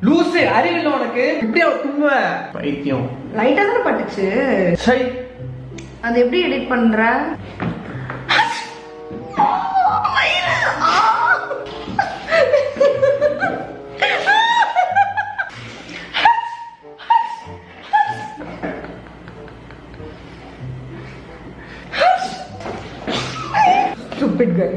லூசு, அறிவில்லை உனக்கு? இப்படியா தும்ப பைத்தியம். லைட்டா தானே பட்டுச்சு. சரி, அது எப்படி எடிட் பண்ற? Stupid guy.